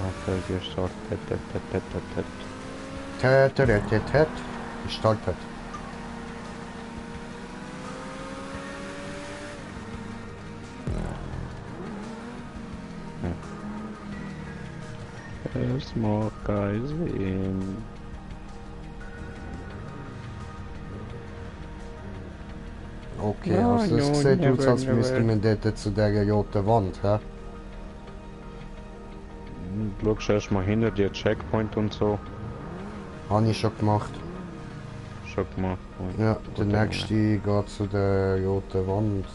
Okay, gestartet. Gestartet. Small guys in. Okay, No, also es no, sieht aus, never, als müsste never. man dort zu der roten Wand, hä? Schaust erstmal hinter dir Checkpoint und so. Habe ich schon gemacht. Schon gemacht. Ja, der Gut, nächste geht zu der roten Wand.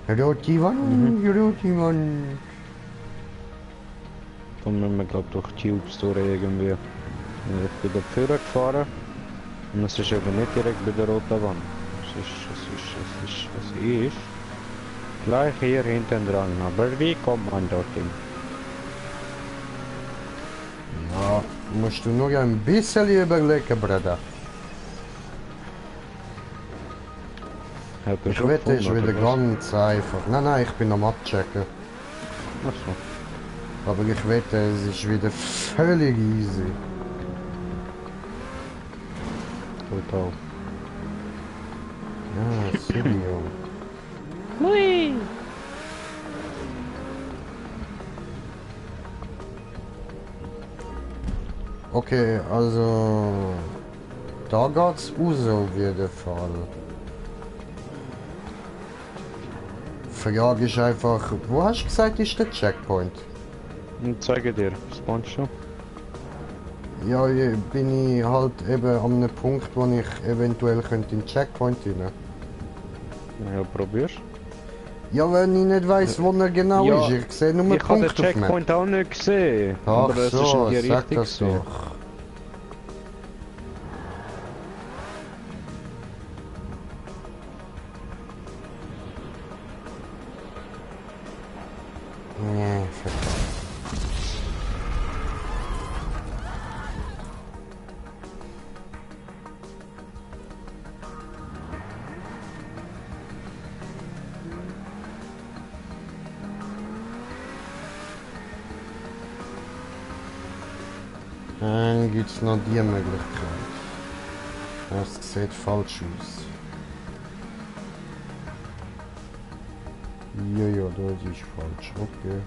Rote Mhm. Wand, rote Wand. Dann müssen wir glaube durch Tubes durch irgendwie. Ich bin da Führer gefahren. Und es ist eben nicht direkt bei der roten Wand. Es ist gleich hier hinten dran. Aber wie kommt man dorthin? Ja, musst du nur ein bisschen überlegen, Bruder. Hat er Ich schon wette, es ist gefunden, wieder oder was? ganz einfach. Nein, ich bin am Abchecken. Achso. Aber ich wette, es ist wieder völlig easy. Total. Ja, Silvio. Hui! Okay, also... Da geht's raus auf jeden Fall. Frage ist einfach, wo hast du gesagt, ist der Checkpoint? Ich zeige dir. Spawn schon. Ja, bin ich halt eben an einem Punkt, wo ich eventuell könnte in den Checkpoint rein. Ja, probierst. Ja, wenn ich nicht weiss, wo er genau Ja, ist. Ich sehe nur einen ich habe den Punkt auf Map. Checkpoint auch nicht gesehen. Ach Aber es ist in so, die sag Richtung das gesehen. doch. Nee, verdammt. Dann gibt's noch die Möglichkeit. Das sieht falsch aus. Ja, das ist falsch. Okay.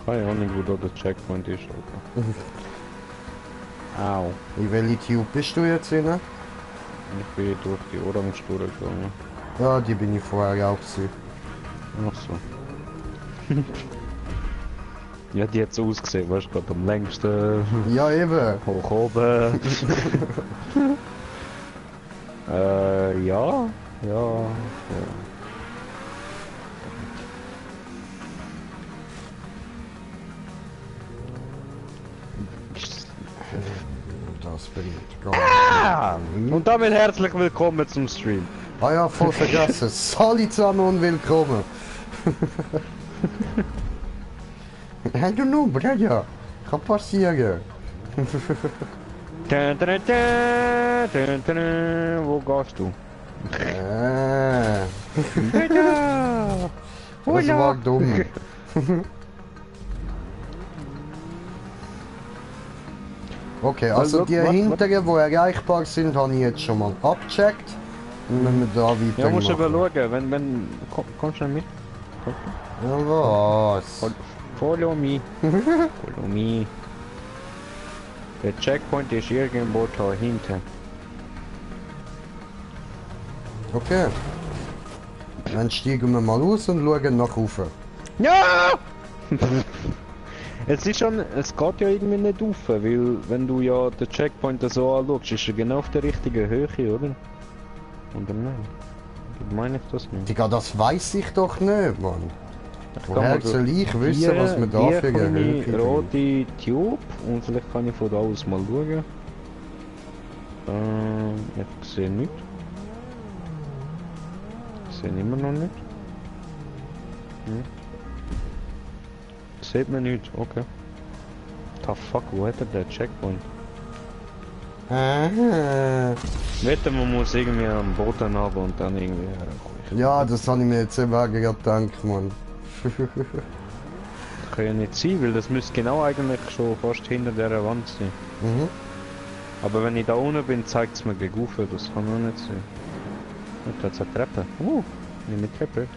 Keine Ahnung, wo da der Checkpoint ist. Alter. Au. In welche Tube bist du jetzt drin? Ich bin durch die Orange durchgegangen. Ja, die bin ich vorher auch gewesen. Ach so. Ja, die hat so ausgesehen, weißt du, gerade am längsten. Ja, eben. Hoch oben. Ja. Ja. Das bringt gar Ah! nichts. Und damit herzlich willkommen zum Stream. Ah ja, voll vergessen. Salut zusammen und willkommen. Hey du Noob, Bruder. Kann passieren. Wo gehst du? Das war dumm. Okay, also die hinteren, die erreichbar sind, habe ich jetzt schon mal abgecheckt. Dann müssen wir da weiter Ja, musst du machen. schauen, wenn... Kommst du nicht mit? Ja, was? Follow me. Follow me. Der Checkpoint ist irgendwo da hinten. Okay. Dann steigen wir mal aus und schauen nach oben. Ja! Es ist schon, es geht ja irgendwie nicht auf, weil wenn du ja den Checkpoint so anschaust, ist er genau auf der richtigen Höhe, oder? Oder nein? Ich meine ich das nicht. Digga, das weiß ich doch nicht, Mann. Ich kann Woher mal soll ich wissen, hier- was wir da hier für eine kann Höhe ich kriegen? rote Tube und vielleicht kann ich von da aus mal schauen. Ich sehe nichts. Ich sehe immer noch nicht. Sieht man nicht, okay. The fuck, wo hat er den Checkpoint? Wetten, man muss irgendwie am Boden haben und dann irgendwie... Ja, das habe ich mir jetzt eben auch gerade gedacht, Mann. Das kann ja nicht sein, weil das müsste genau eigentlich schon fast hinter der Wand sein. Mhm. Aber wenn ich da unten bin, zeigt es mir gegen rauf, das kann auch nicht sein. Und da ist eine Treppe. Nicht mit Treppe. Und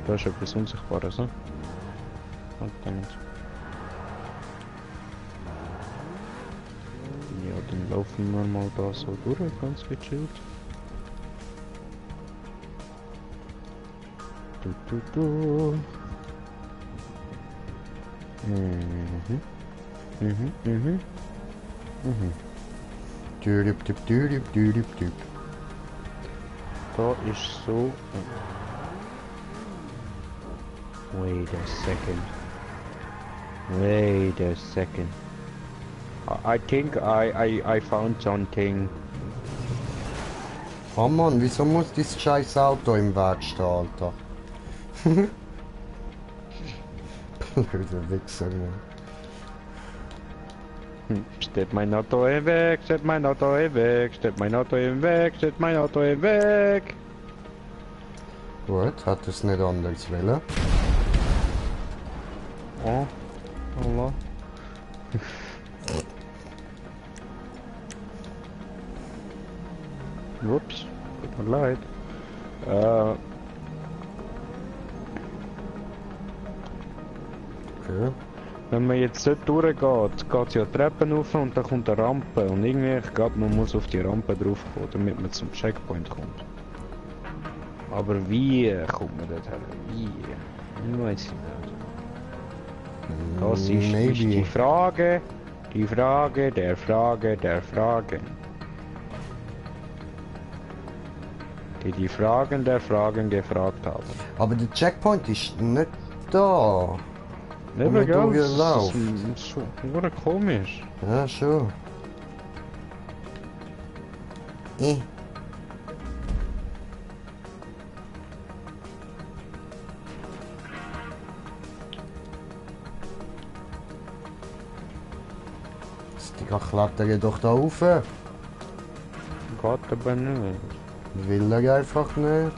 da ist etwas Unsichtbares, ne? Verdammt. Ja, dann laufen wir mal da so durch, ganz gechillt. Du. Da ist so... Wait a second. I think I found something. Oh Mann, wieso muss dieses scheiß Auto im Weg stehen, Alter? Blöde Wichser, Mann. Steht mein Auto im Weg, steht mein Auto im Weg, steht mein Auto im Weg, steht mein Auto im Weg. Gut, hat es nicht anders wollen. Oh, Allah. Ups, tut mir leid. Okay. Wenn man jetzt dort durchgeht, geht es ja Treppen rauf und dann kommt eine Rampe. Und irgendwie, ich glaube, man muss auf die Rampe drauf kommen, damit man zum Checkpoint kommt. Aber wie kommt man dort her? Wie? Ich weiß nicht. Das ist die Frage der Fragen. Die Fragen der Fragen gefragt haben. Aber der Checkpoint ist nicht da. Never go. Das ist schon komisch. Ja, schon. Die klettern doch da rauf. Geht aber nicht. Will er einfach nicht.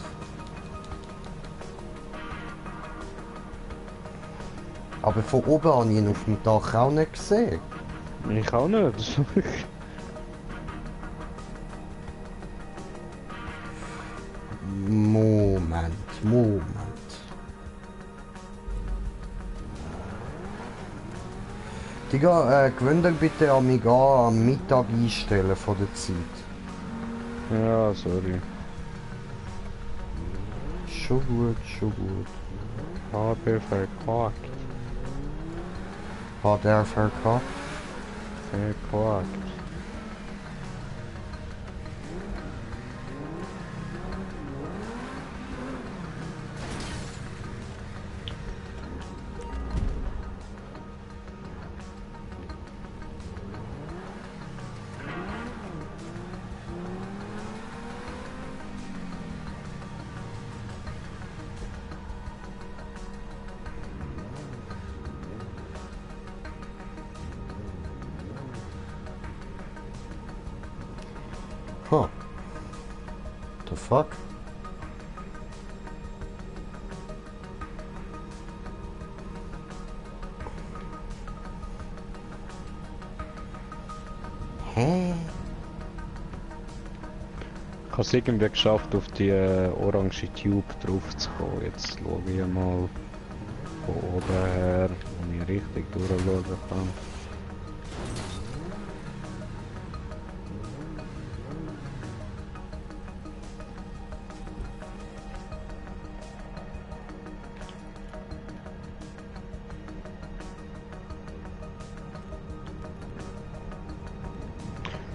Aber von oben habe ich ihn auf dem Dach auch nicht gesehen. Ich auch nicht. Moment. Digga, gewöhnt ihr bitte an mich am Mittag einstellen von der Zeit. Ja, sorry. Schon gut. Habe verkackt. Hat er verkackt? Verkackt. Huh. The fuck? Hä? Ich habe es irgendwie geschafft, auf die orange Tube drauf zu kommen. Jetzt schaue ich mal von oben her, wo ich richtig durchschauen kann.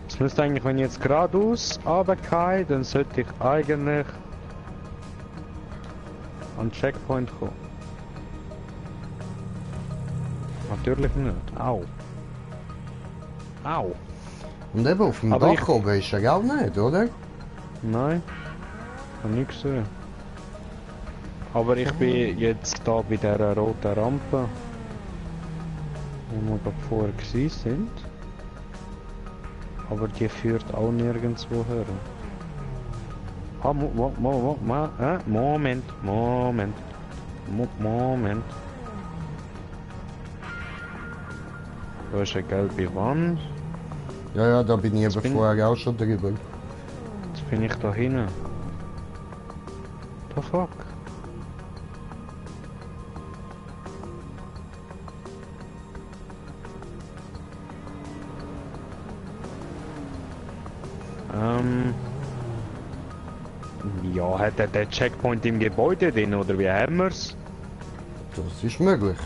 Es müsste eigentlich, wenn ich jetzt geradeaus runtergehe, dann sollte ich eigentlich an den Checkpoint kommen. Natürlich nicht. Au. Und eben auf dem Aber Dach oben ist er auch nicht, oder? Nein. Ich habe nichts gesehen. Aber ich bin jetzt da bei dieser roten Rampe, wo wir gerade vorher gewesen sind. Aber die führt auch nirgendwo her. Ah, Moment. Moment. Da ist eine gelbe Wand. Ja, ja, da bin ich aber vorher auch schon drüber. Jetzt bin ich da hinten. The fuck? Ja, hat er den Checkpoint im Gebäude drin, oder wie haben wir's? Das ist möglich.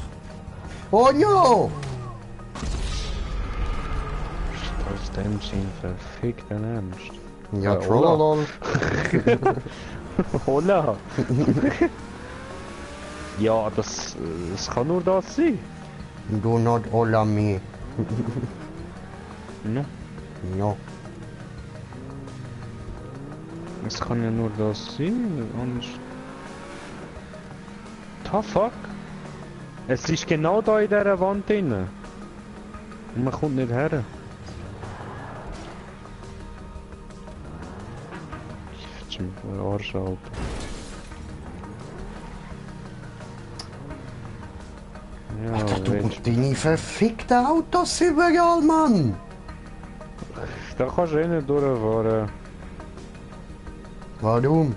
Oh no! Aus dem Sinn verfickten Ernst. Ja, Trollolol. Hola! Ja, das kann nur das sein. Do not hola me. No. No. Es kann ja nur das sein, anders... The fuck? Es ist genau da in dieser Wand drin. Und man kommt nicht her. Ich will schon den Arsch halten. Ja, Alter, du und deine verfickten Autos überall, Mann! Da kannst du eh nicht durchfahren. Warum?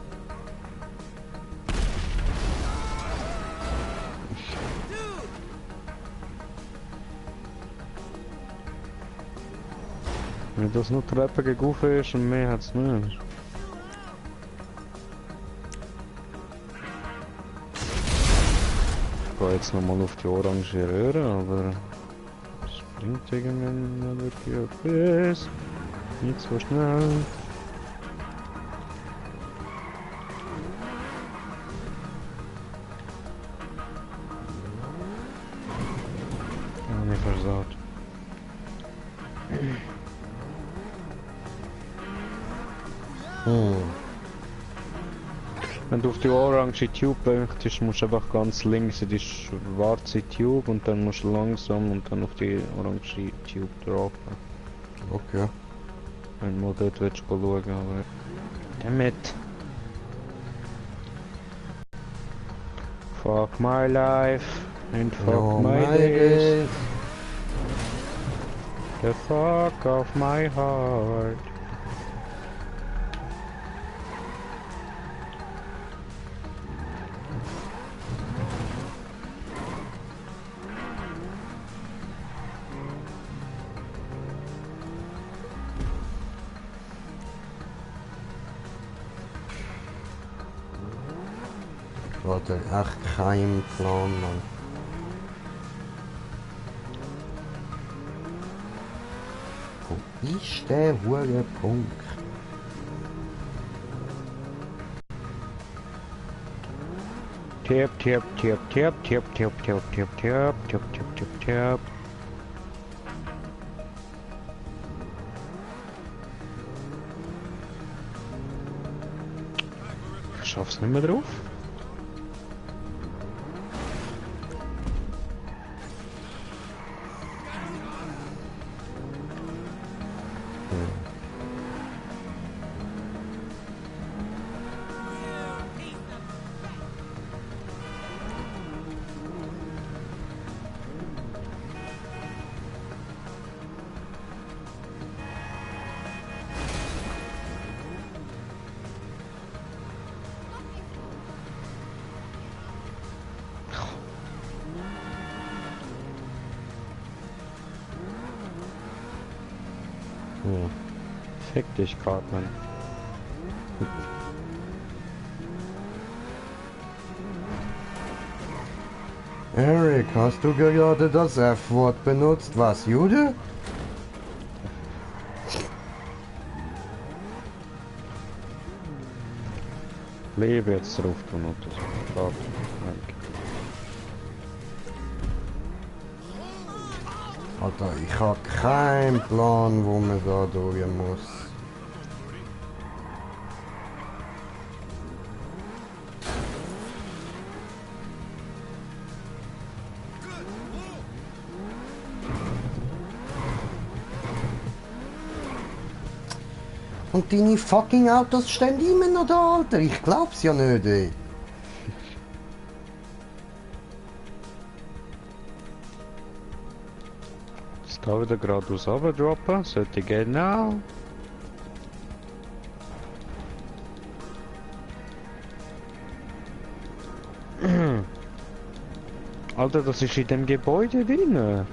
Wenn das nur Treppe gegen ist und mehr hat's nicht. Ich gehe jetzt nochmal auf die orange Röhre, aber es bringt irgendwann nicht wirklich etwas. Nicht so schnell. Nicht versagt. Wenn du auf die orange Tube möchtest, musst du einfach ganz links in die schwarze Tube und dann musst du langsam und dann auf die orange Tube drauf. Okay. Wenn du mal dort willst schauen, aber... Damit. Fuck my life and fuck my days. The fuck of my heart. Warte, echt kein Plan, Mann. Wo ist der hure Punkt? Tip, tip, tip, tip, tip, tip, tip, tip, tip, tip, tip, tip, tip. Ich schaff's nicht mehr drauf. Fick dich, Cartman. Eric, hast du gerade das F-Wort benutzt? Was, Jude? Lebe jetzt drauf, du Notes. Danke. Alter, ich habe keinen Plan, wo man da durch muss. Und deine fucking Autos stehen immer noch da, Alter. Ich glaub's ja nicht, ey. Jetzt da wieder geradeaus runter droppen. Sollte genau. Alter, das ist in dem Gebäude drin.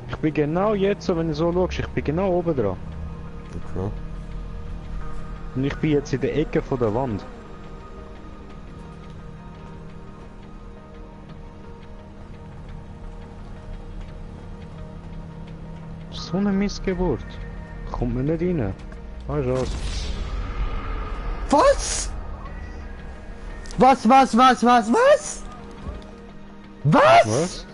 Ich bin genau jetzt, wenn du so schaust, ich bin genau oben dran. Okay. Und ich bin jetzt in der Ecke von der Wand. So eine Missgeburt. Kommt man nicht rein. Weißt du was? Was? Was? Was? Was?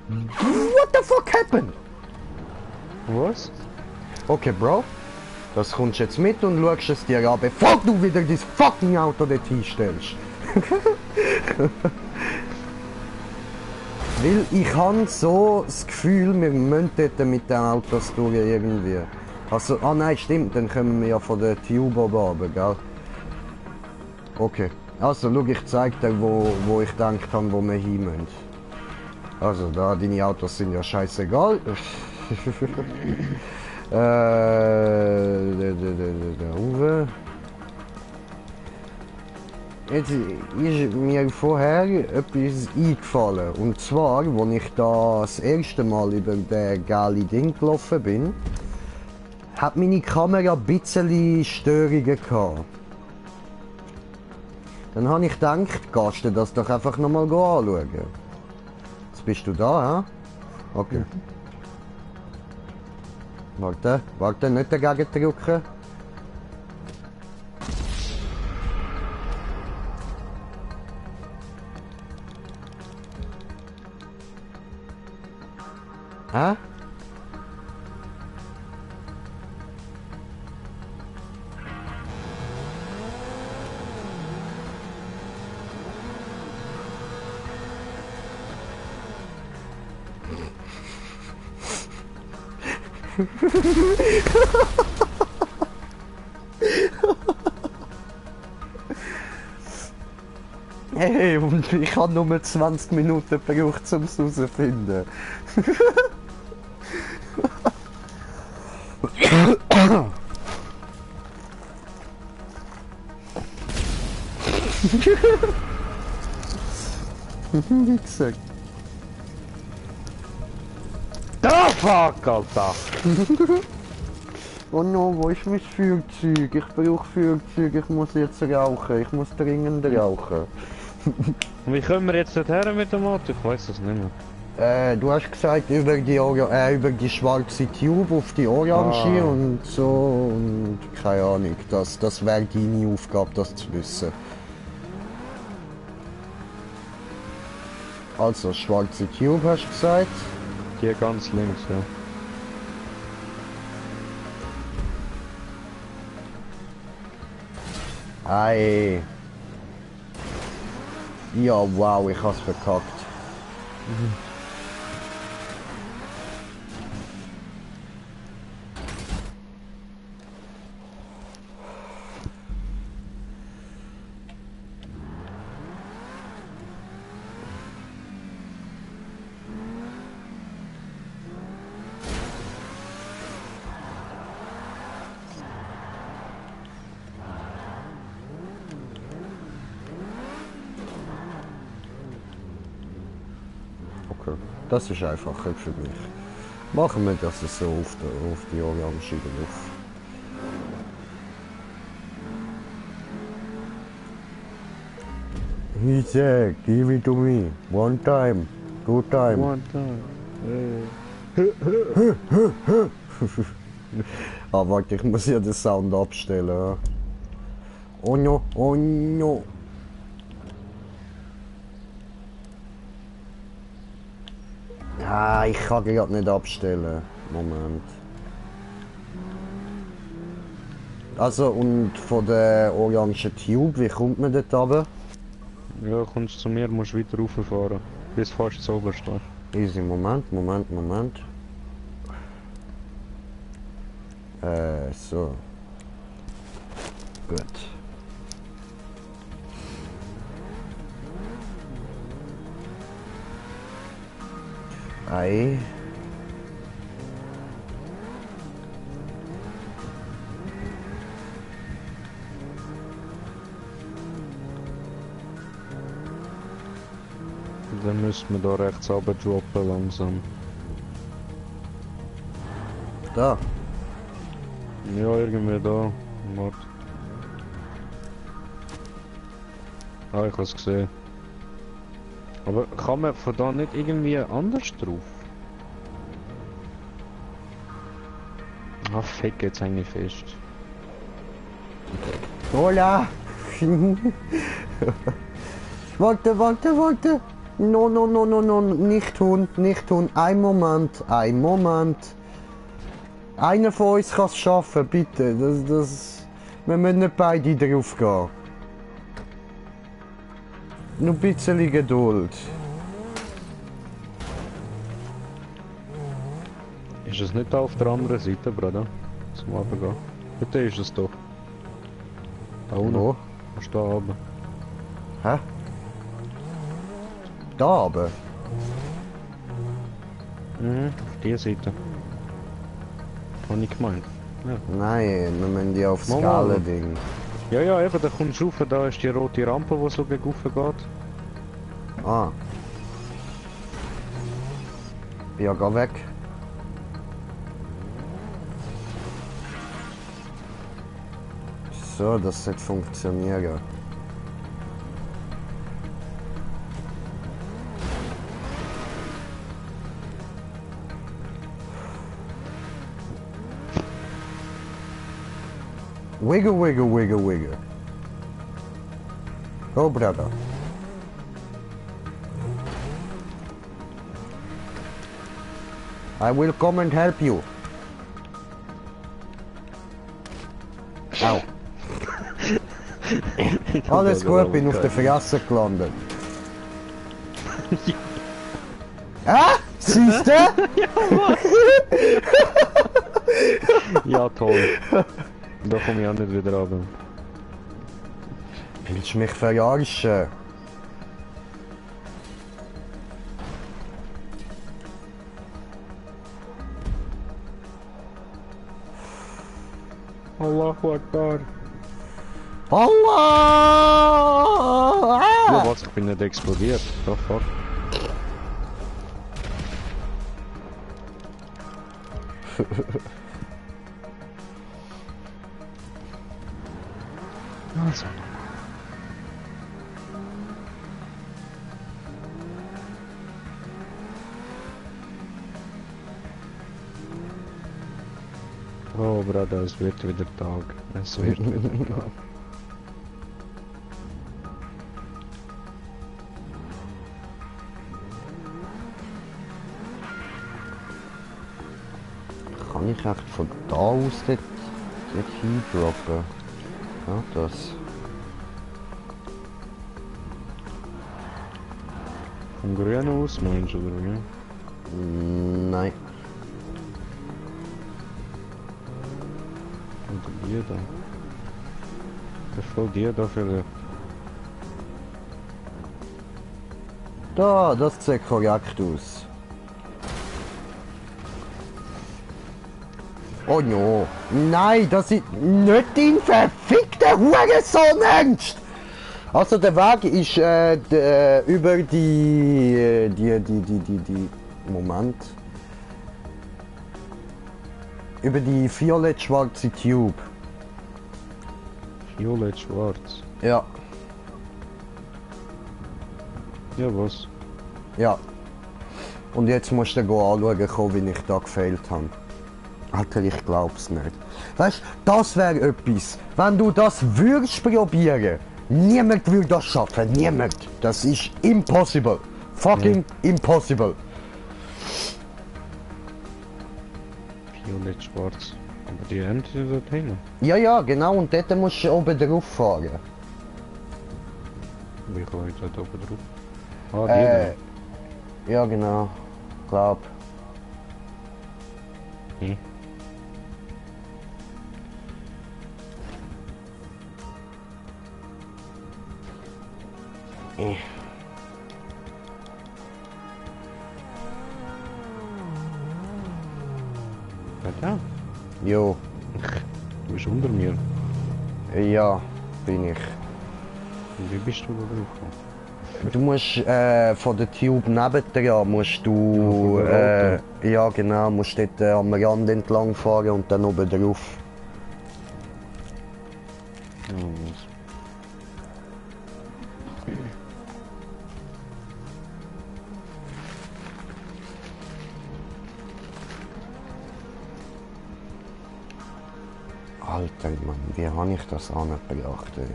What the fuck happened? Was? Okay, Bro. Das kommst jetzt mit und schaust es dir an, bevor du wieder dein fucking Auto dort hinstellst. Weil ich habe so das Gefühl, wir müssen dort mit den Autos durch irgendwie. Also, ah nein, stimmt, dann kommen wir ja von der Tube runter, gell? Okay. Also, schau, ich zeig dir, wo ich gedacht habe, wo wir hin müssen. Also, da, deine Autos sind ja scheißegal. Da oben. Jetzt ist mir vorher etwas eingefallen. Und zwar, als ich da das erste Mal über den gelben Ding gelaufen bin, hat meine Kamera ein bisschen Störungen gehabt. Dann habe ich gedacht, gehst du das doch einfach nochmal anschauen. Jetzt bist du da, hä? Okay. Warte, nicht dagegen drücken. Hä? Hey, und ich habe nur 20 Minuten gebraucht, um es herauszufinden. Wie gesagt. Da fuck, Alter! Oh no, wo ist mein Feuerzeug? Ich brauche Feuerzeug, ich muss jetzt rauchen, ich muss dringend rauchen. Wie kommen wir jetzt dorthin mit dem Auto? Ich weiß es nicht mehr. Du hast gesagt, über die schwarze Tube auf die orange und so und keine Ahnung, das wäre deine Aufgabe, das zu wissen. Also, schwarze Tube hast du gesagt? Die ganz links, ja. Ei. Ja, wow, ich hab's verkackt. Okay, das ist einfacher für mich. Machen wir das so auf die orange drauf. He said, give it to me. One time. Two time. One time. Ah, warte, ich muss ja den Sound abstellen. Oh no, oh no. Ah, ich kann gerade nicht abstellen. Moment. Also, und von der orangen Tube, wie kommt man dort runter? Ja, kommst zu mir, musst weiter rauffahren. Bis fast zu oben stehst. Easy, Moment. So. Gut. Ei. Dann müssen wir da rechts runter droppen langsam. Da. Ja, irgendwie da. Warte. Ah, ich hab's gesehen. Aber kann man von da nicht irgendwie anders drauf? Ah, fick, jetzt hänge ich fest. Hola! Warte! No, nicht tun. Ein Moment. Einer von uns kann es schaffen, bitte. Wir müssen nicht beide drauf gehen. Nur ein bisschen Geduld. Ist es nicht da auf der anderen Seite, Bruder? Zum Runtergehen. Bitte ist es doch. Da unten. Wo? Musst du da oben. Hä? Da oben? Mhm, auf die Seite. Hab ich gemeint. Ja. Nein, wir müssen die aufs Mal, Skala-Ding. Ja, eben, da kommst du rauf, da ist die rote Rampe, die so gegen rauf geht. Ah. Ja, geh weg. So, das sollte funktionieren. Wiggle. Oh, brother. I will come and help you. Au. Alles gut, bin auf der Fresse gelandet. Ah? Siehst du? Ja, toll. Da komme ich auch nicht wieder runter. Willst du mich verarschen? Allahu Akbar. Allah! Ja, was? Ich bin nicht explodiert. Oh fuck. Also. Oh, Bruder, es wird wieder Tag. Es wird wieder Tag. Kann ich echt von da aus dort hindroppen? Ja, das. Vom Grünen aus meinst du, oder wie? Nein. Und die da. Das voll die da vielleicht. Da, das sieht korrekt aus. Oh no. Nein, das ist nicht dein verfickter Hurensohn-Ernst! Also der Weg ist über die Moment. Über die violett-schwarze Tube. Violett-schwarz. Ja, Ja, was? ja. Und jetzt musst du anschauen, wie ich da gefehlt habe. Alter, ich glaub's nicht. Weißt du, das wäre etwas. Wenn du das würdest probieren, niemand würde das schaffen. Niemand. Das ist impossible. Fucking impossible. Violett-schwarz. Aber die Ente ist dort hinten. Ja, genau. Und dort musst du oben drauf fahren. Wie komme ich dort oben drauf? Ah, die da. Ja, genau. glaub. Hm. Ja, da. Jo, Du bist unter mir. ja, bin ich. Und wie bist du da drauf? Du musst von der Tube nebendran musst du Ja, von der ja genau, musst dort am Rand entlang fahren und dann oben drauf. Ja, was? Alter Mann, wie habe ich das angebracht, ey?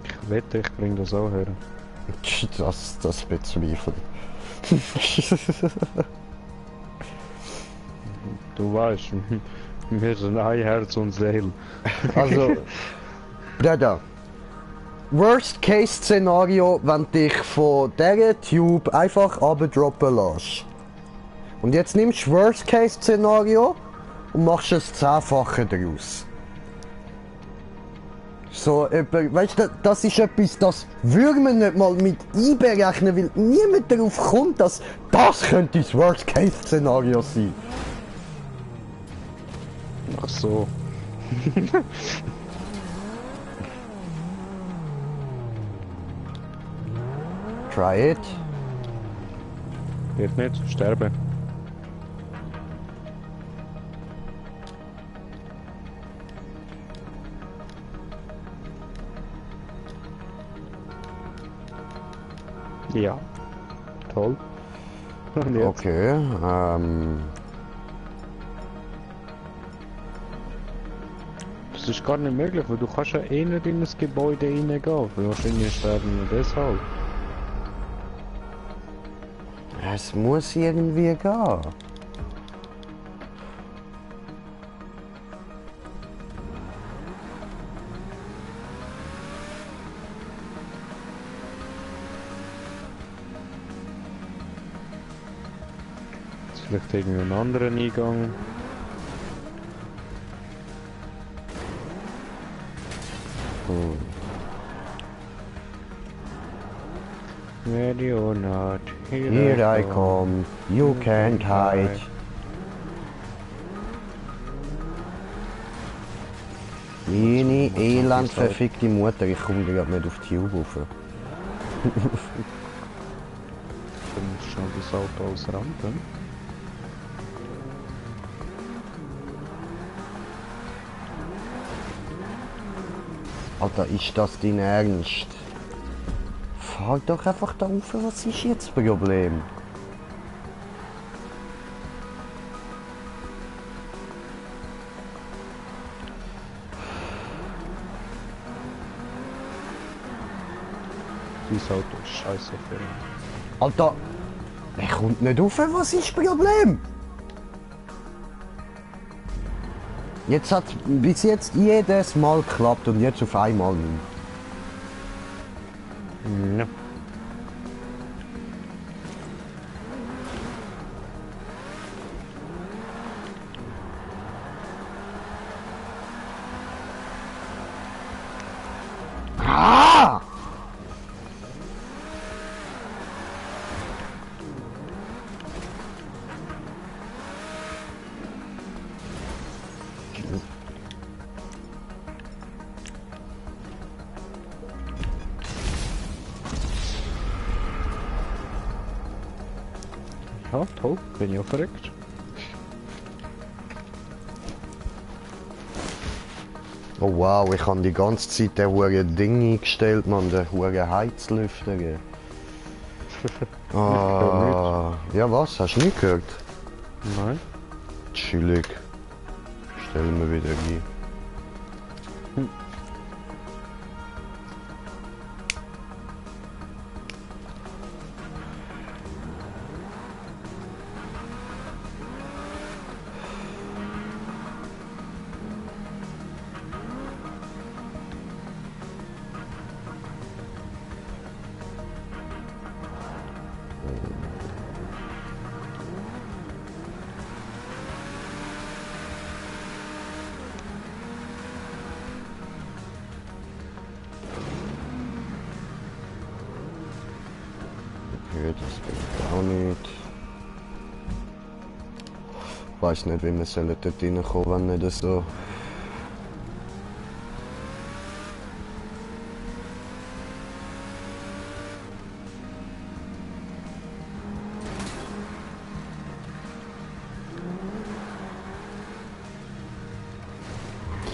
Ich wette, ich bring das auch her. Das bezweifle ich. Du weißt, wir sind ein Herz und Seele. Also, da. Worst Case Szenario, wenn dich von dieser Tube einfach abdroppen lässt. Und jetzt nimmst du Worst Case Szenario und machst ein 10-fache daraus. So, weißt du, das ist etwas, das würde man nicht mal mit einberechnen, weil niemand darauf kommt, dass das könnte das Worst Case Szenario sein. Ach so. Try it. Wird nicht, sterben. Ja. Toll. Und jetzt? Okay, Das ist gar nicht möglich, weil du kannst ja eh nicht in das Gebäude reingehen. Wahrscheinlich sterben wir deshalb. es muss irgendwie gehen. Jetzt vielleicht irgendwie einen anderen Eingang. Ready or not, Here I come, you can't hide. Meine elend verfickte Mutter, ich komme gerade nicht auf die Tube rauf. Dann schon das Auto als Rampe. Alter, ist das dein Ernst? Fahr doch einfach da rauf, was ist jetzt das Problem? Dieses Auto ist scheiße für ihn. Alter, der kommt nicht rauf, was ist das Problem? Jetzt hat bis jetzt jedes Mal geklappt und jetzt auf einmal nicht. Ja. Ah! Ja, toll, bin ich auch verrückt. Oh wow, ich habe die ganze Zeit der hure Ding eingestellt, man, der hure Heizlüfter. Ah, ja was, hast du nicht gehört? Nein. Chillig. Stellen wir wieder ein. Weiß nicht, wie wir sollen dort reinkommen, wenn nicht so.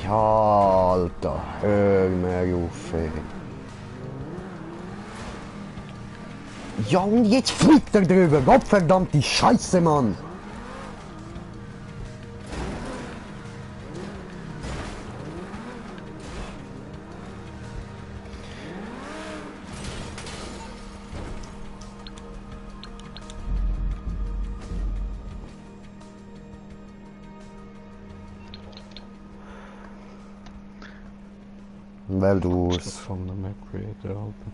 Ja, Alter, hör mir auf, ey. Ja, und jetzt fliegt er drüber. Gottverdammte Scheiße, Mann. Weil du es... Von der Map Creator, Alter.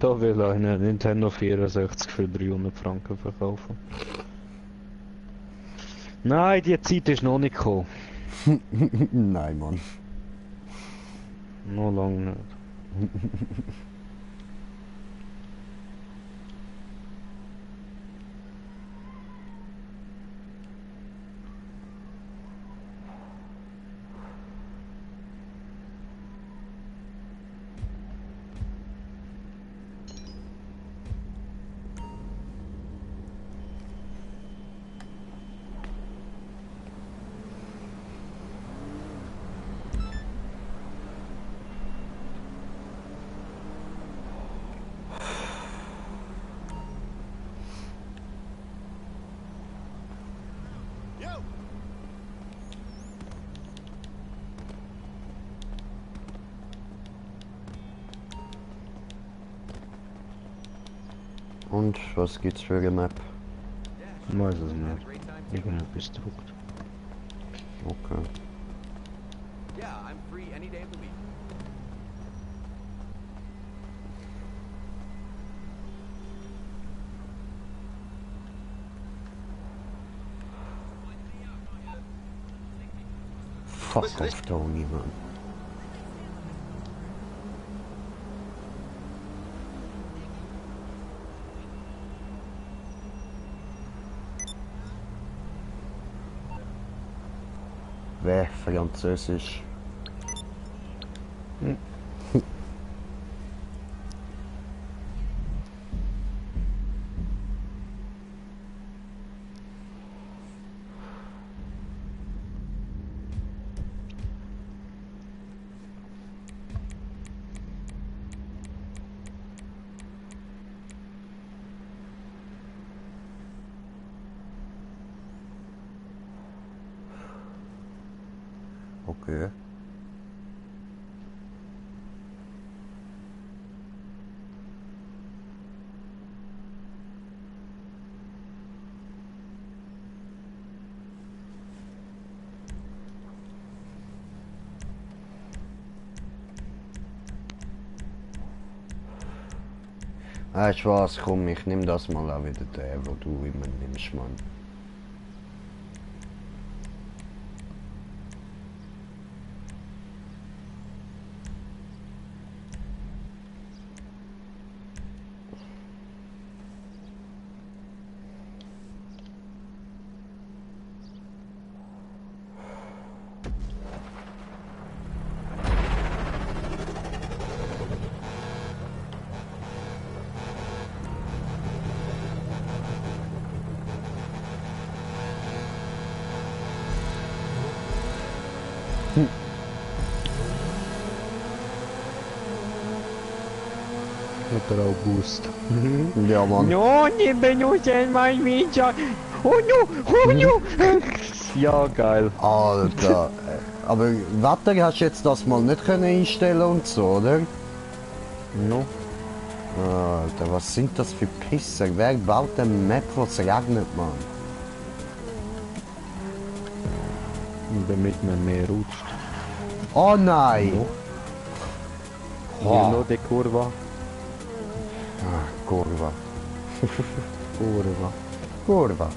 Da will einer Nintendo 64 für 300 Franken verkaufen. Nein, die Zeit ist noch nicht gekommen. Nein, Mann. Noch lange nicht. Und was gibt's für eine Map? Ich weiß es nicht. Irgendetwas druckt. Okay. Yeah, I'm free any day of the week. Fuck off, Tony, man. Wer Französisch? Okay. Weißt du was, komm, ich nehm das mal auch wieder den, wo du immer nimmst, Mann. Mit der August. Ja, Mann. No, nie benutzen mein Video. Oh no! Ja, geil. Alter. Aber Wetter hast du jetzt das mal nicht können einstellen und so, oder? No. Alter, was sind das für Pisser? Wer baut eine Map, wo es regnet, Mann? Damit man mehr rutscht. Oh nein! Hier noch die Kurve. Kurva. Kurve. Kurva.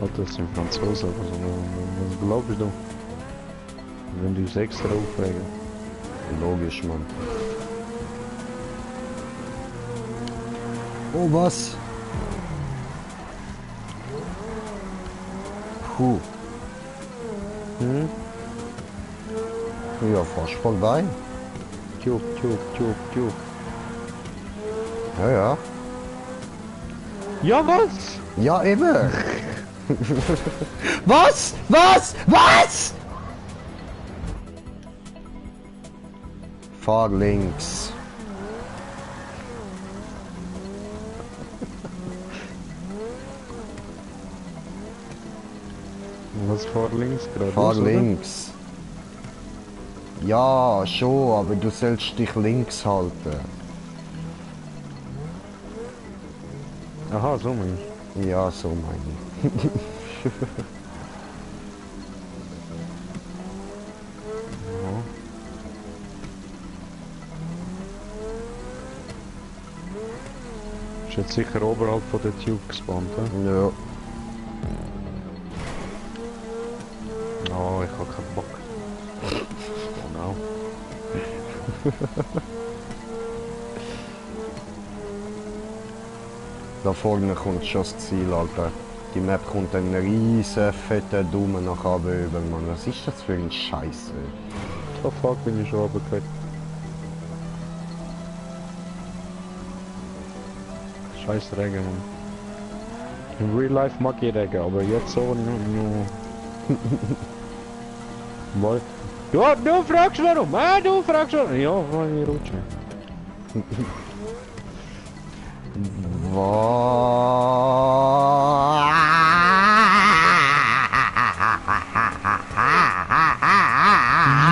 Alter, das sind Franzosen oder so. Was glaubst du? Wenn du 6 draufregen. Logisch, Mann. Oh, was? Puh. Hm? Ja, fast vorbei. Tjuk, tjuk, tjuk, tjuk. Ja, ja. Ja, was? Ja, eben. Was? Was? Was? Fahr links. Was fahr links gerade? Fahr links. Ja, schon, aber du sollst dich links halten. Aha, so mein ich. Ja, so meine ich. Ist jetzt sicher oberhalb von der Tube gespannt, he? Ja. Oh, ich hab keinen Bock. Oh no. Da vorne kommt schon das Ziel, Alter. Die Map kommt einen riesen fetten Daumen nach oben über, Mann. Was ist das für ein Scheiß, ey? Oh fuck, bin ich schon runtergefallen. Scheiß Regen, Mann. In Real Life mag ich Regen, aber jetzt so nur... Mal. Ja, du fragst warum! Ah, du fragst warum! Ja, weil ich rutsche.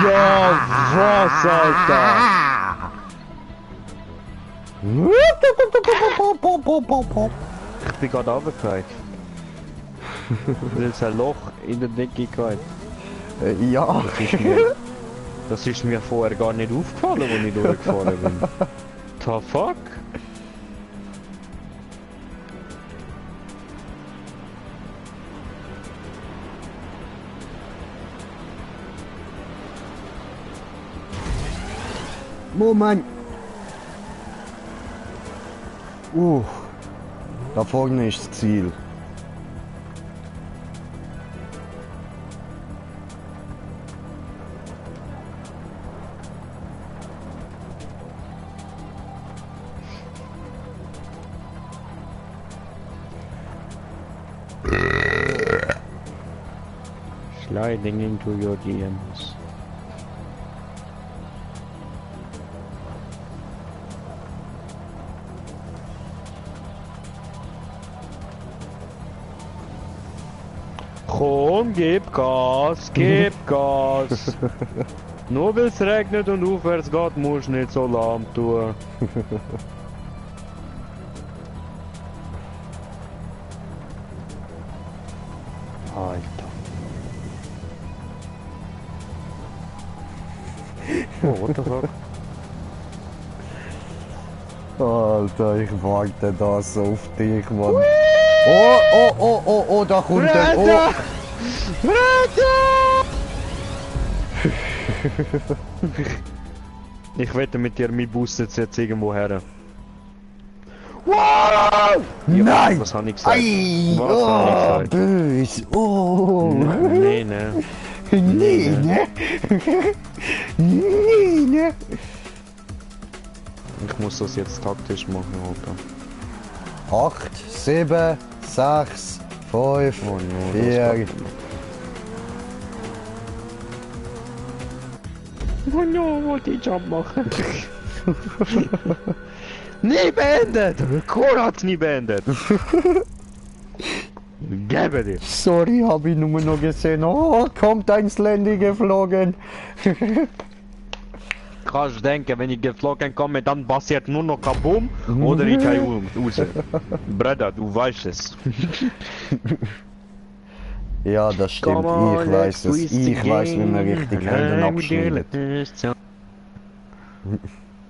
Ja, was, Alter? Ich bin gerade runtergefallen. Weil es ein Loch in der Decke gehabt. Ja. Das ist mir vorher gar nicht aufgefallen, als ich durchgefahren bin. The fuck? Moment. Da vorne ist das Ziel. Sliding into your DMs. Komm, gib Gas, gib Gas. Nur weil es regnet und aufwärts geht, musst du nicht so lahm tun. Alter. Oh, what the fuck? Alter, ich warte da so auf dich, Mann. Oh, da kommt der. Oh. Ich wette mit dir, mein Bus jetzt irgendwo her. Wow! Nein! Was habe ich gesagt? Ei! Was habe ich Oh, gesagt? böse! Oh! Nee, nee. Nee, ne? Nee, ne? Ich muss das jetzt taktisch machen, Alter. 8, 7, 6, 5, Oh no, 4. Oh no, wollte ich Jump machen. Nie beendet! Cora hat's nie beendet! Gebe dir! Sorry, habe ich nur noch gesehen. Oh, kommt eins Landy geflogen. Kannst denken, wenn ich geflogen komme, dann passiert nur noch Kaboom oder ich gehe raus. Bruder, du weißt es. Ja, das stimmt. Ich weiß es. Ich weiß, wie man richtig Hände abschneidet.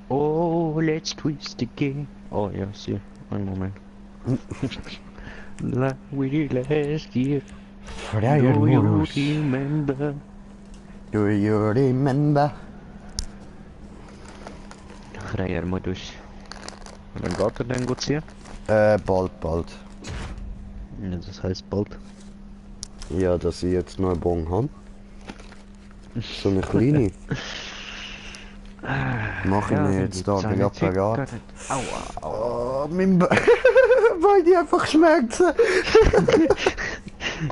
Oh, let's twist again. Oh ja, see. Einen Moment. Like we did last year. Freier Do you Modus. remember? Do you remember? Freier Modus. Wann geht er denn gut hier? Bald. Ja, das heißt bald. Ja, dass ich jetzt noch einen Bon habe. So eine kleine. Machen wir jetzt da den Apparat. Aua, aua. Oh, mein weil die einfach Schmerzen.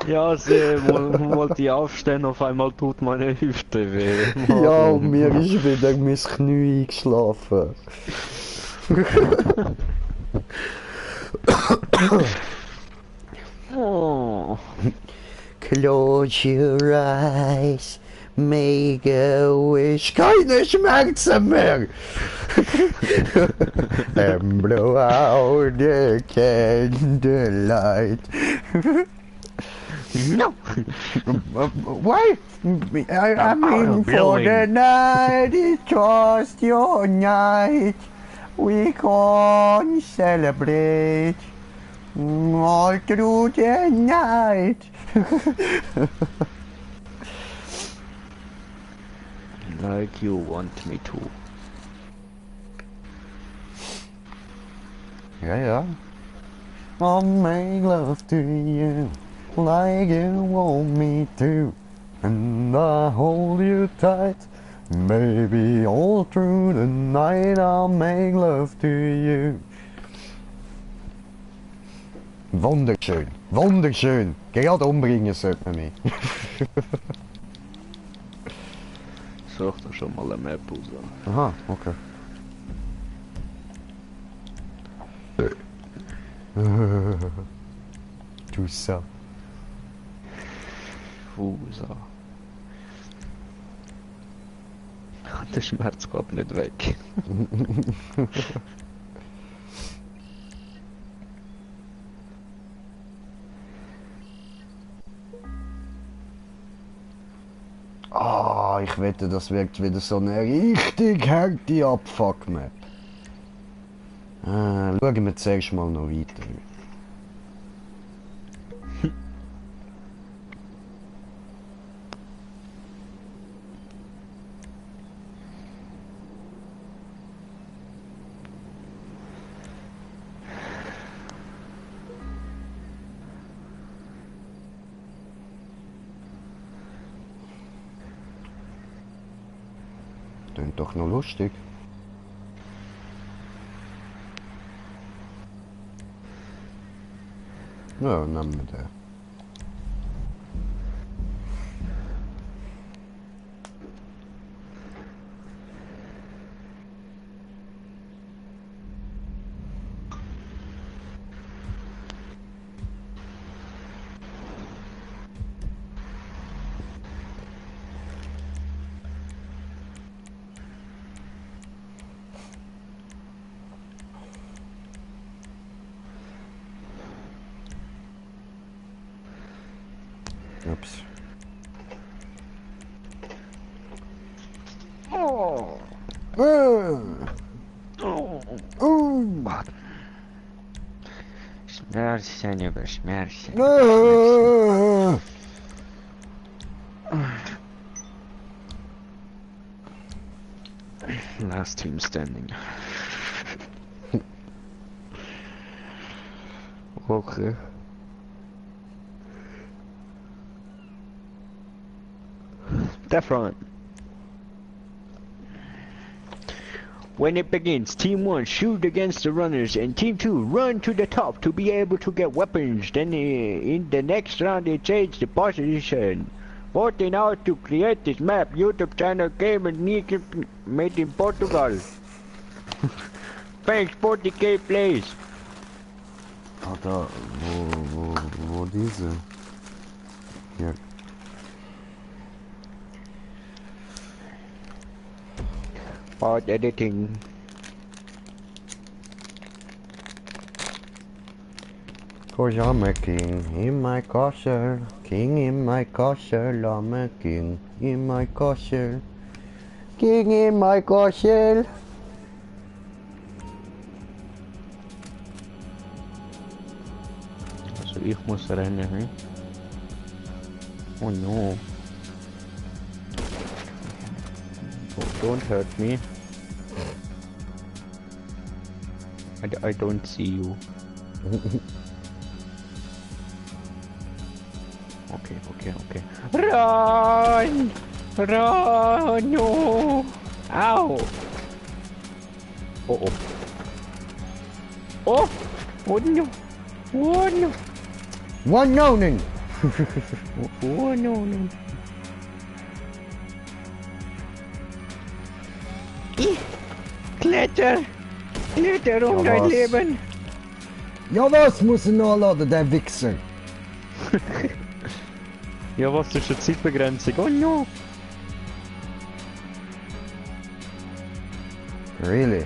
Ja, sie wollte ich aufstehen, auf einmal tut meine Hüfte weh. Ja, und mir ist wieder mein Knie eingeschlafen. Oh. Close your eyes, make a wish. Keine Schmerzen mehr! And blow out the candlelight. No! Why? I mean, for the night, it's just your night. We can celebrate all through the night. Like you want me to. Ja. I'll make love to you like you want me to, and I hold you tight. Maybe all through the night I'll make love to you. Wunderschön, wunderschön. Gerade umbringen sollte man mich. Such doch schon mal eine Map raus. Aha, okay. Du Sau. Fusa. Der Schmerz geht nicht weg. Ah, ich wette, das wird wieder so eine richtig harte Abfuck-Map. Schauen wir zuerst mal noch weiter. Klingt doch noch lustig. Ja, nehmen wir den. Ups. Oh. Schmerzen über Schmerzen. Last team standing. Okay. The front. When it begins, Team 1 shoot against the runners and Team 2 run to the top to be able to get weapons. Then in the next round they change the position. Voting out to create this map. YouTube channel Game and Nick made in Portugal. Fake spotty gay place. Ah, da, wo diese? Hier. Part editing. Cause I'm a king in my castle, king in my castle, I'm a king in my castle, king in my castle. Also ich muss rennen, hm? Oh no. Oh, don't hurt me. I don't see you. Okay. Run! Run! No! Ow! Oh. Oh! Oh no! Oh no! One nonin! Oh no! Kletter! Kletter um Ja, dein was? Leben! Ja, was muss er nachladen, der Wichser? Ja, was ist eine Zeitbegrenzung? Oh no! Really?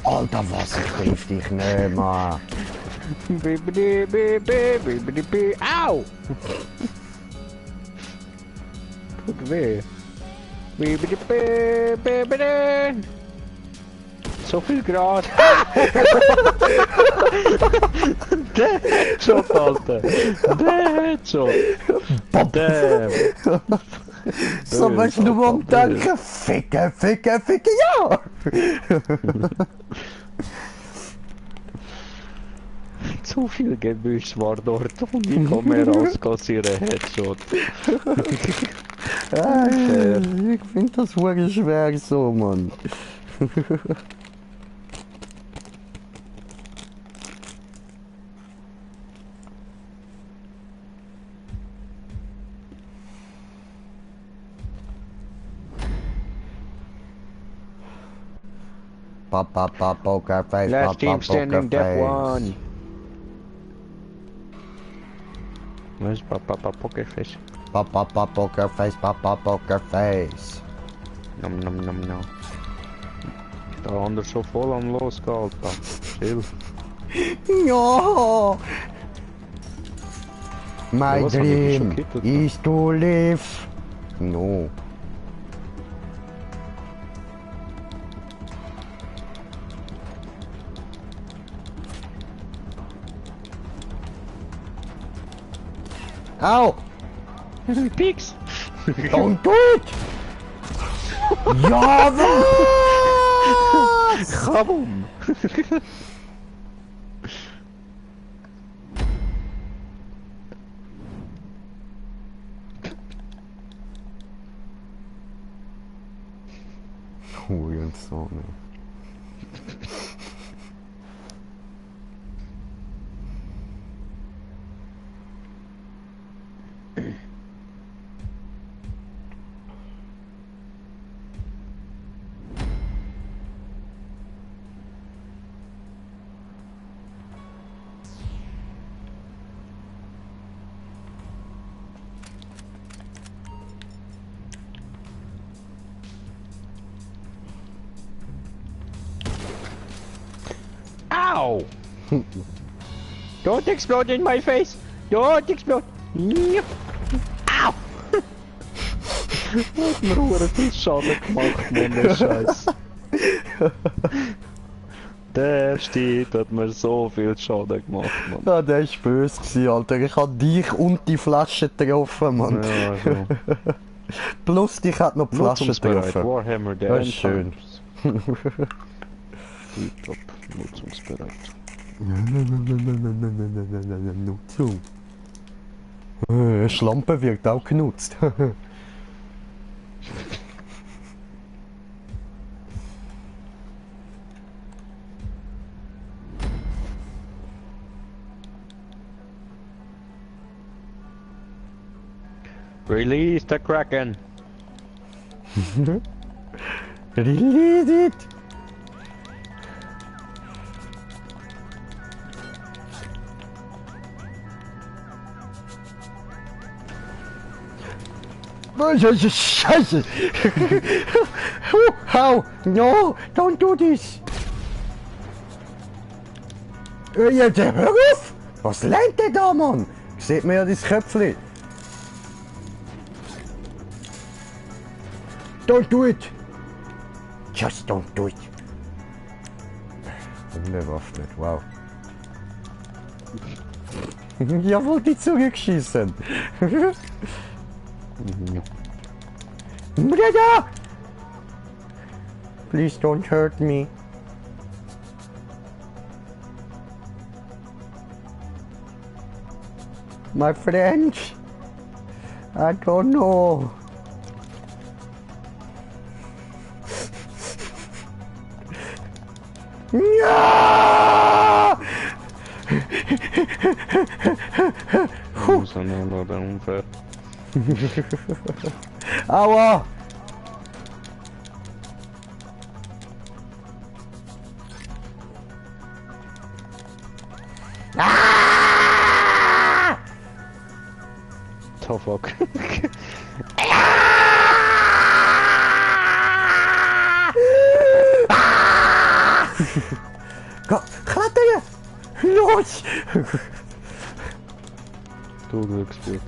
Alter, was? Ich triff dich nicht, Mann. Au! Tut weh. So viel Grad. Der Headshot, Alter. Der Headshot. Damn. So was du am Danken? Ficken, ja! Zu viel Gebüsch war dort und ich komme raus, kassiere Headshot. Ich finde das wirklich schwer so, Mann. Papa, poker face, Last team papa, standing, poker death face. one. Was ist Papa Pokerfish? Papa, poker face, papa, poker face. Nom. Der andere schon voll am losgehen, Alter. Chill. Ja! My Ja, was hab ich dich schon dream gekittet? is to live. No. Ow! Pigs! Don't do it! Ja, was? Kabum! Hurensohn. Ow! Don't explode in my face! Don't explode! Yep. Ow! Hat mir hure viel Schaden gemacht, Mann, der Scheiß. Der steht, hat mir so viel Schaden gemacht, Mann. Ja, der ist böse gewesen, Alter. Ich hab dich und die Flasche getroffen, Mann. Ja, also. Plus dich hat noch die Flasche Nutzungsbereit, getroffen. Warhammer, der Das ist schön. Top, nutzungsbereit. Nutzung. Schlampe wird auch genutzt. Release the Kraken! Release it! Scheiße! How? No! Don't do this! Jetzt hör auf! Was lernt der da, Mann? Seht mir ja das Köpfchen. Don't do it! Just don't do it! Unbewaffnet, wow. Jawohl, die zurückschießen! Brother! Please don't hurt me. My friend, I don't know. Ja! Der Unfall. Aua! Ah! Oh fuck. Klettern! Los! Du Glücksbild.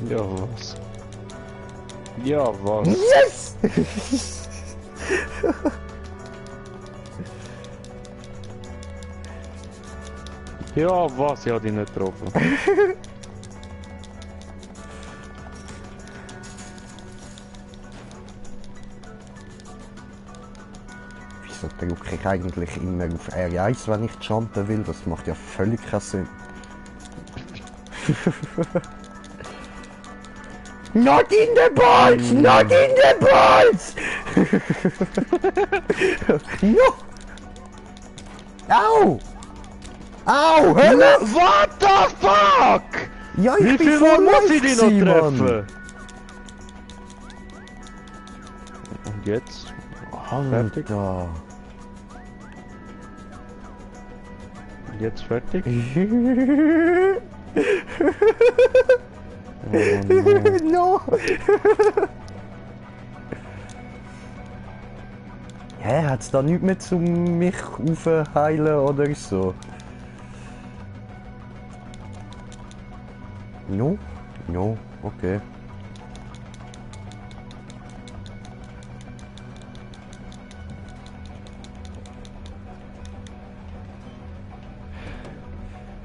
Ja was? Ja was? Yes! Ja was? Ich hab dich nicht getroffen. Wieso drücke ich eigentlich immer auf R1, wenn ich jumpen will? Das macht ja völlig keinen Sinn. Not in the balls! Not in the balls! No! Au! Au! Hör auf! What the fuck? Ja, Wie ich bin viel voll Mal muss live ich dich noch gewesen, Mann. treffen? Und jetzt? Fertig? Alter. Und jetzt fertig? Oh, No! Hä, hat's da nichts mehr zum mich aufheilen oder so? No? No, okay.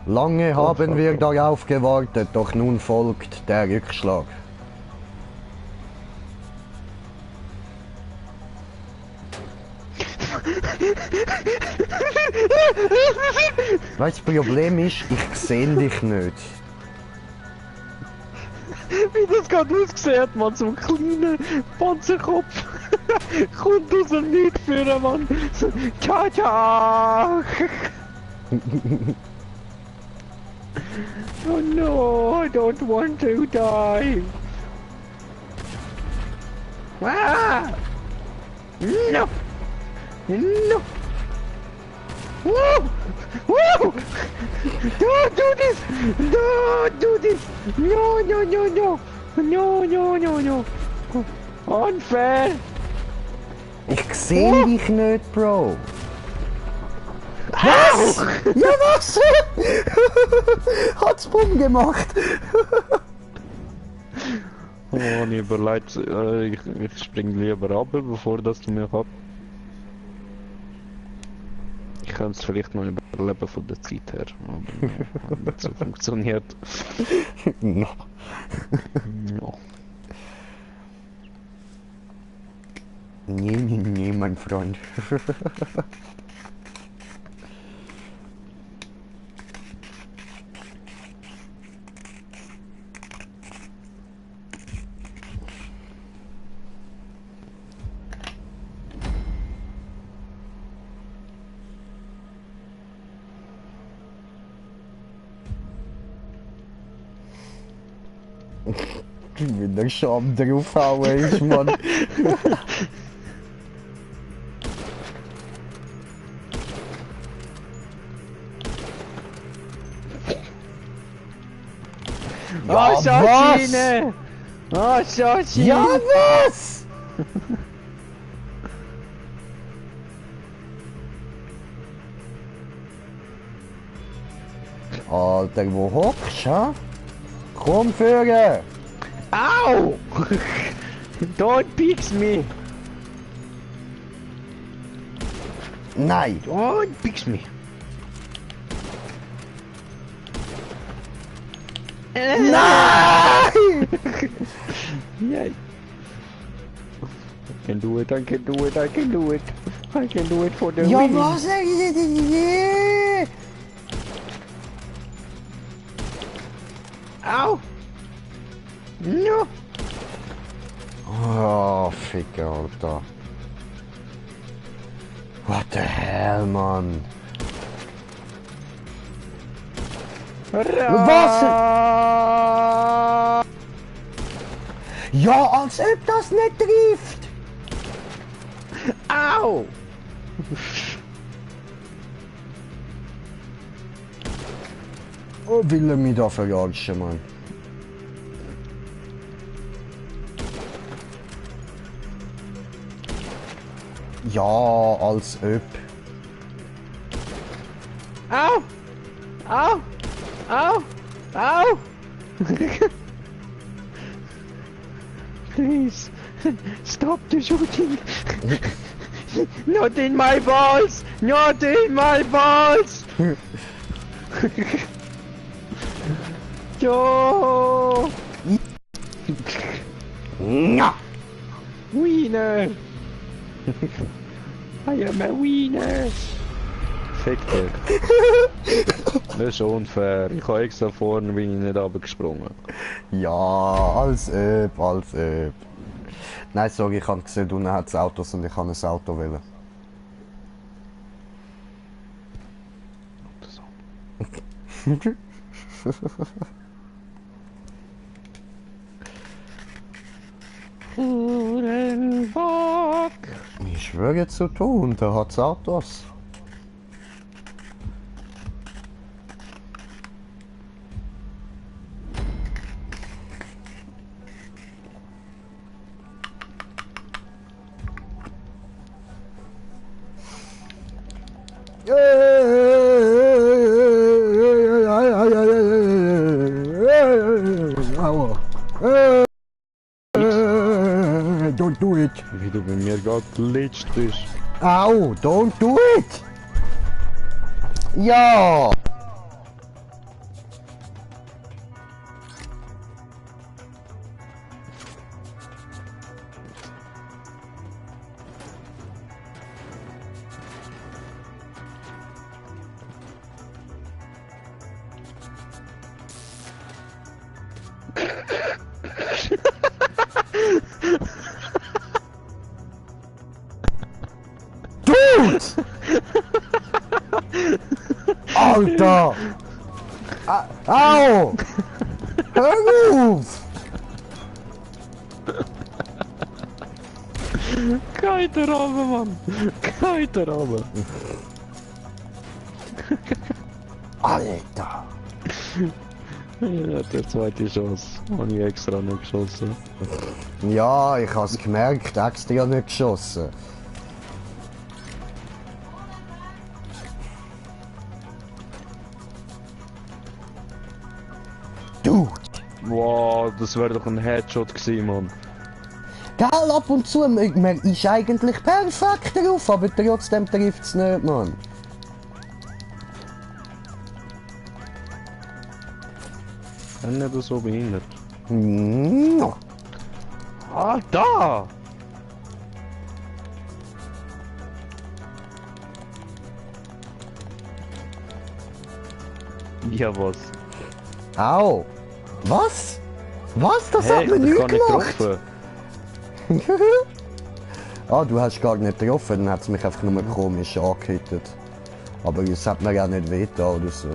Lange haben wir darauf gewartet, doch nun folgt der Rückschlag. Weißt du, das Problem ist, ich sehe dich nicht. Wie das gerade ausgesehen hat, man, so ein kleiner Panzerkopf. Kommt aus dem Nichts führen, Mann. So, Tja! Oh no, I don't want to die. Ah! No! No! Woo! Woo! Don't do this! Don't do this! No, no, no, no! No, no, no, no! Unfair! Ich sehe dich nicht, Bro. Was? Ja, was? Hat's Bumm gemacht. Oh, ich überlegt, ich spring lieber ab, bevor das du mich ab. Ich könnte es vielleicht noch überleben von der Zeit her, aber hat nicht so funktioniert. No. Ja. Nee, mein Freund. Wenn der Scham draufhauen ist, Mann. Oh, was? Schaschine! Oh, Schaschine! Ja, was? Alter, wo hockst du, ha? Komm, Vögel! Au! Don't pix me! Nein! Don't pix me! Nein! Yeah. I can do it, I can do it, I can do it. I can do it for the Ja, win. was? Au! No! Oh, Ficker, Alter. What the hell, Mann? Was? Ja, als ob das nicht trifft! Au! Oh, will er mich da verjagschen, Mann? Ja, als ob. Au! Au! Au! Au! Please, stop the shooting! Not in my balls! Not in my balls! Yo! Ja! Wiener! I am a wiener! Fick dich! Das ist unfair. Ich habe extra vorne bin ich nicht runtergesprungen. Ja, als ob, als ob. Nein, sorry, ich habe gesehen, unten hat es Autos und ich kann ein Auto wählen. Hurenbock! Ich schwöre zu tun, da hat's Autos. Don't do it. Wie du bei mir gerade glitscht bist. Au, don't do it. Ja. Dude! Alter! Au! Hör auf! Keiter runter, Mann! Keiter runter! Alter! Er hat die zweite Chance. Habe ich extra nicht geschossen. Ja, ich hab's gemerkt, extra nicht geschossen. Du! Wow, das wäre doch ein Headshot gewesen, Mann. Gell, ab und zu, man ist eigentlich perfekt drauf, aber trotzdem trifft's nicht, Mann. Dann nicht so behindert. No. Ah, da! Ja, was? Au! Was? Was? Das Hey, hat man ich nicht kann nicht gemacht! getroffen. Ah, du hast gar nicht getroffen, dann hat es mich einfach nur komisch angehittet. Aber es hat mir ja nicht wehgetan oder so.